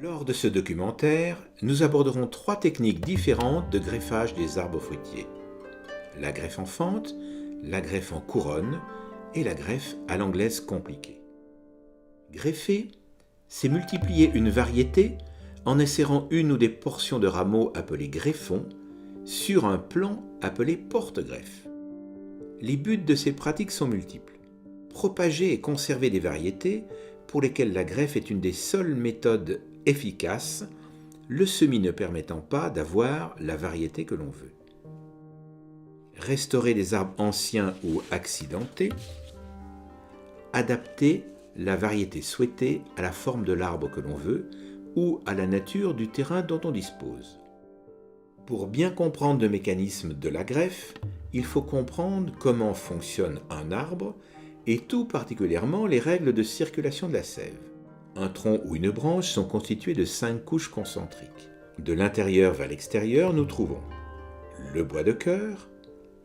Lors de ce documentaire, nous aborderons 3 techniques différentes de greffage des arbres fruitiers. La greffe en fente, la greffe en couronne et la greffe à l'anglaise compliquée. Greffer, c'est multiplier une variété en insérant une ou des portions de rameaux appelés greffons sur un plan appelé porte-greffe. Les buts de ces pratiques sont multiples. Propager et conserver des variétés pour lesquelles la greffe est une des seules méthodes efficaces, le semis ne permettant pas d'avoir la variété que l'on veut. Restaurer des arbres anciens ou accidentés. Adapter la variété souhaitée à la forme de l'arbre que l'on veut ou à la nature du terrain dont on dispose. Pour bien comprendre le mécanisme de la greffe, il faut comprendre comment fonctionne un arbre et tout particulièrement les règles de circulation de la sève. Un tronc ou une branche sont constitués de 5 couches concentriques. De l'intérieur vers l'extérieur, nous trouvons le bois de cœur,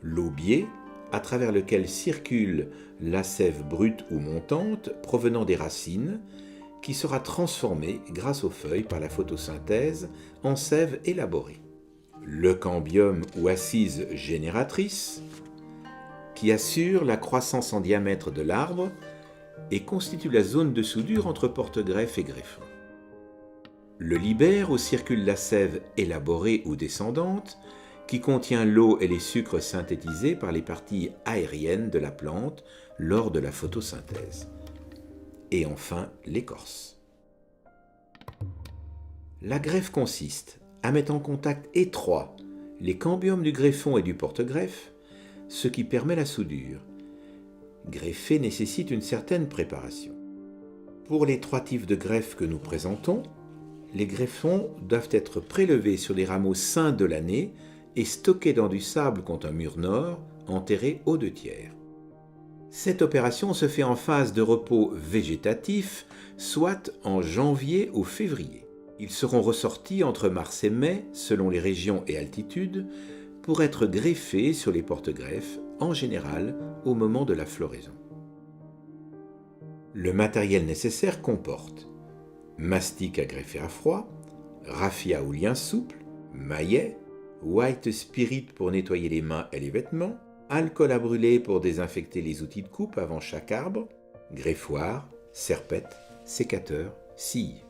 l'aubier, à travers lequel circule la sève brute ou montante provenant des racines, qui sera transformée grâce aux feuilles par la photosynthèse en sève élaborée. Le cambium ou assise génératrice, qui assure la croissance en diamètre de l'arbre et constitue la zone de soudure entre porte-greffe et greffon. Le libère où circule la sève élaborée ou descendante, qui contient l'eau et les sucres synthétisés par les parties aériennes de la plante lors de la photosynthèse. Et enfin, l'écorce. La greffe consiste à mettre en contact étroit les cambiums du greffon et du porte-greffe, ce qui permet la soudure. Greffer nécessite une certaine préparation. Pour les 3 types de greffe que nous présentons, les greffons doivent être prélevés sur des rameaux sains de l'année et stockés dans du sable contre un mur nord, enterré aux 2/3. Cette opération se fait en phase de repos végétatif, soit en janvier ou février. Ils seront ressortis entre mars et mai, selon les régions et altitudes, pour être greffés sur les porte-greffes, en général au moment de la floraison. Le matériel nécessaire comporte mastic à greffer à froid, raffia ou lien souple, maillet, white spirit pour nettoyer les mains et les vêtements, alcool à brûler pour désinfecter les outils de coupe avant chaque arbre, greffoir, serpette, sécateur, scie.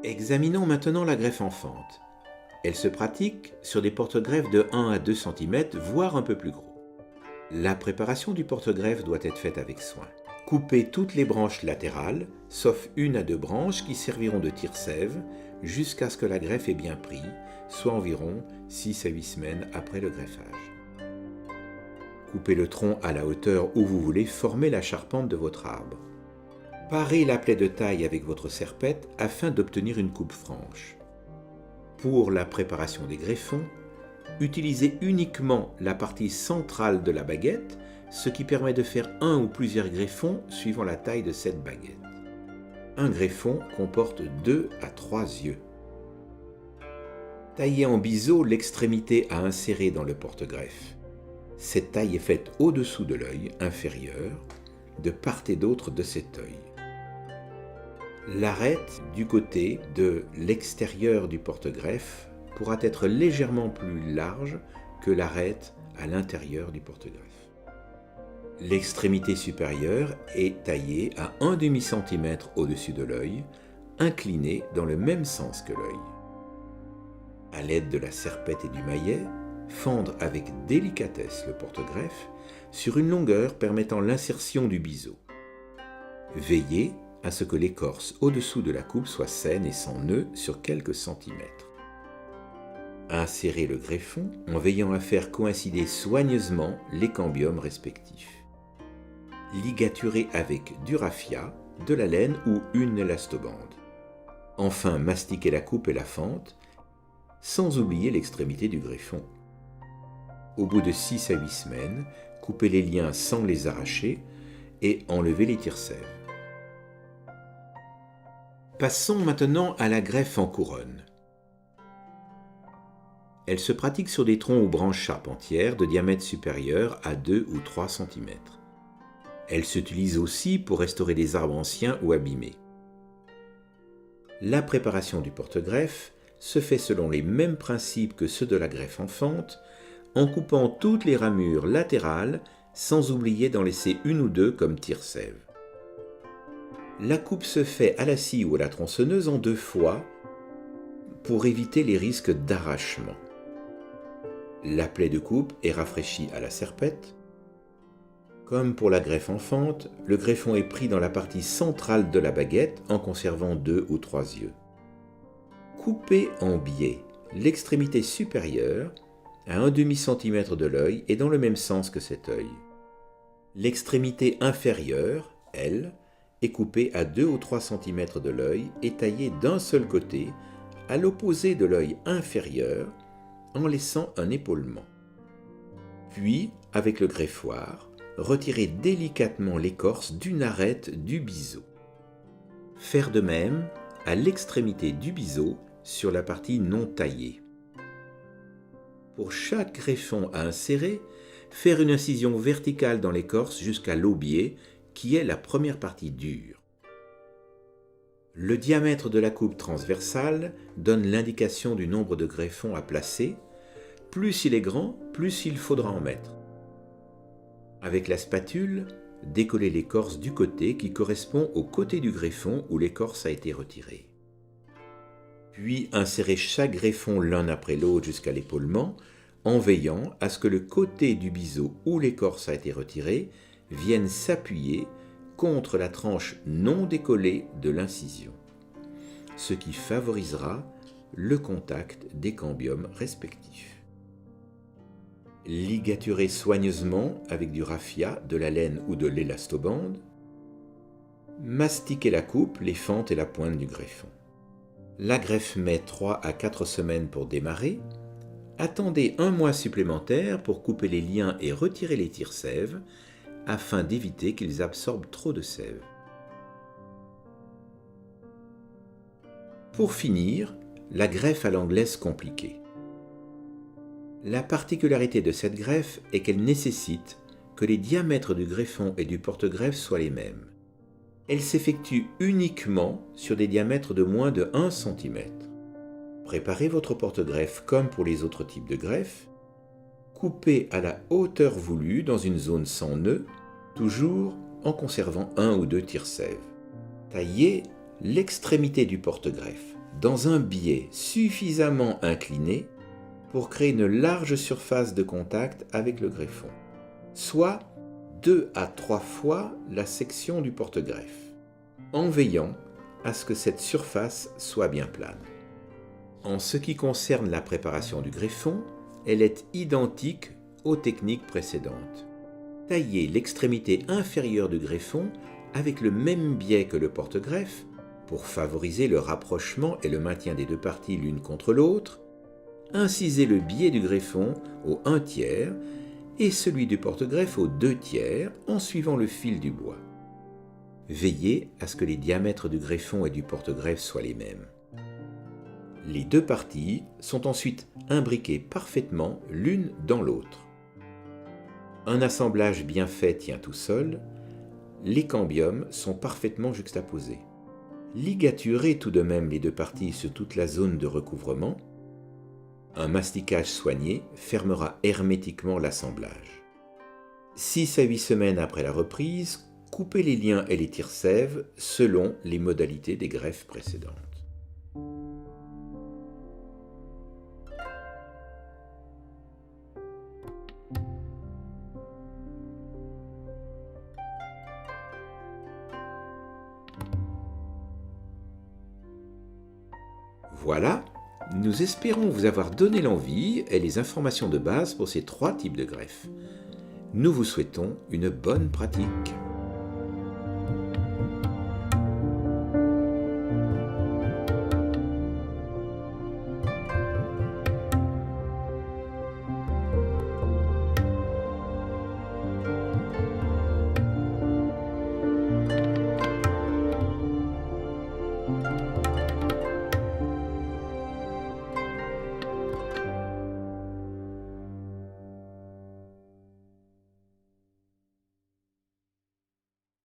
Examinons maintenant la greffe en fente. Elle se pratique sur des porte-greffes de 1 à 2 cm, voire un peu plus gros. La préparation du porte-greffe doit être faite avec soin. Coupez toutes les branches latérales, sauf 1 à 2 branches qui serviront de tire-sève, jusqu'à ce que la greffe ait bien pris, soit environ 6 à 8 semaines après le greffage. Coupez le tronc à la hauteur où vous voulez former la charpente de votre arbre. Parez la plaie de taille avec votre serpette afin d'obtenir une coupe franche. Pour la préparation des greffons, utilisez uniquement la partie centrale de la baguette, ce qui permet de faire un ou plusieurs greffons suivant la taille de cette baguette. Un greffon comporte 2 à 3 yeux. Taillez en biseau l'extrémité à insérer dans le porte-greffe. Cette taille est faite au-dessous de l'œil inférieur, de part et d'autre de cet œil. L'arête du côté de l'extérieur du porte-greffe pourra être légèrement plus large que l'arête à l'intérieur du porte-greffe. L'extrémité supérieure est taillée à 1/2 cm au-dessus de l'œil, inclinée dans le même sens que l'œil. À l'aide de la serpette et du maillet, fendre avec délicatesse le porte-greffe sur une longueur permettant l'insertion du biseau. Veillez à ce que l'écorce au-dessous de la coupe soit saine et sans nœud sur quelques centimètres. Insérez le greffon en veillant à faire coïncider soigneusement les cambiums respectifs. Ligaturez avec du raffia, de la laine ou une élastobande. Enfin, mastiquez la coupe et la fente, sans oublier l'extrémité du greffon. Au bout de 6 à 8 semaines, coupez les liens sans les arracher et enlevez les tire-sèves. Passons maintenant à la greffe en couronne. Elle se pratique sur des troncs ou branches charpentières de diamètre supérieur à 2 ou 3 cm. Elle s'utilise aussi pour restaurer des arbres anciens ou abîmés. La préparation du porte-greffe se fait selon les mêmes principes que ceux de la greffe en fente, en coupant toutes les ramures latérales sans oublier d'en laisser une ou deux comme tire-sève. La coupe se fait à la scie ou à la tronçonneuse en 2 fois pour éviter les risques d'arrachement. La plaie de coupe est rafraîchie à la serpette. Comme pour la greffe en fente, le greffon est pris dans la partie centrale de la baguette en conservant 2 ou 3 yeux. Coupez en biais l'extrémité supérieure à 1/2 cm de l'œil et dans le même sens que cet œil. L'extrémité inférieure, elle, est coupée à 2 ou 3 cm de l'œil et taillée d'un seul côté, à l'opposé de l'œil inférieur, en laissant un épaulement. Puis, avec le greffoir, retirez délicatement l'écorce d'une arête du biseau. Faire de même à l'extrémité du biseau sur la partie non taillée. Pour chaque greffon à insérer, faire une incision verticale dans l'écorce jusqu'à l'aubier, qui est la première partie dure. Le diamètre de la coupe transversale donne l'indication du nombre de greffons à placer. Plus il est grand, plus il faudra en mettre. Avec la spatule, décollez l'écorce du côté qui correspond au côté du greffon où l'écorce a été retirée. Puis insérez chaque greffon l'un après l'autre jusqu'à l'épaulement, en veillant à ce que le côté du biseau où l'écorce a été retirée vienne s'appuyer contre la tranche non décollée de l'incision, ce qui favorisera le contact des cambiums respectifs. Ligaturez soigneusement avec du raffia, de la laine ou de l'élastobande. Mastiquez la coupe, les fentes et la pointe du greffon. La greffe met 3 à 4 semaines pour démarrer. Attendez 1 mois supplémentaire pour couper les liens et retirer les tire-sève afin d'éviter qu'ils absorbent trop de sève. Pour finir, la greffe à l'anglaise compliquée. La particularité de cette greffe est qu'elle nécessite que les diamètres du greffon et du porte-greffe soient les mêmes. Elle s'effectue uniquement sur des diamètres de moins de 1 cm. Préparez votre porte-greffe comme pour les autres types de greffes. Coupez à la hauteur voulue dans une zone sans nœud, toujours en conservant 1 ou 2 tire-sève. Taillez l'extrémité du porte-greffe dans un biais suffisamment incliné pour créer une large surface de contact avec le greffon, soit 2 à 3 fois la section du porte-greffe, en veillant à ce que cette surface soit bien plane. En ce qui concerne la préparation du greffon, elle est identique aux techniques précédentes. Taillez l'extrémité inférieure du greffon avec le même biais que le porte-greffe pour favoriser le rapprochement et le maintien des 2 parties l'une contre l'autre. Incisez le biais du greffon au 1/3 et celui du porte-greffe au 2/3 en suivant le fil du bois. Veillez à ce que les diamètres du greffon et du porte-greffe soient les mêmes. Les 2 parties sont ensuite imbriquées parfaitement l'une dans l'autre. Un assemblage bien fait tient tout seul. Les cambiums sont parfaitement juxtaposés. Ligaturez tout de même les 2 parties sur toute la zone de recouvrement. Un masticage soigné fermera hermétiquement l'assemblage. 6 à 8 semaines après la reprise, coupez les liens et les tire-sève selon les modalités des greffes précédentes. Voilà, nous espérons vous avoir donné l'envie et les informations de base pour ces 3 types de greffes. Nous vous souhaitons une bonne pratique.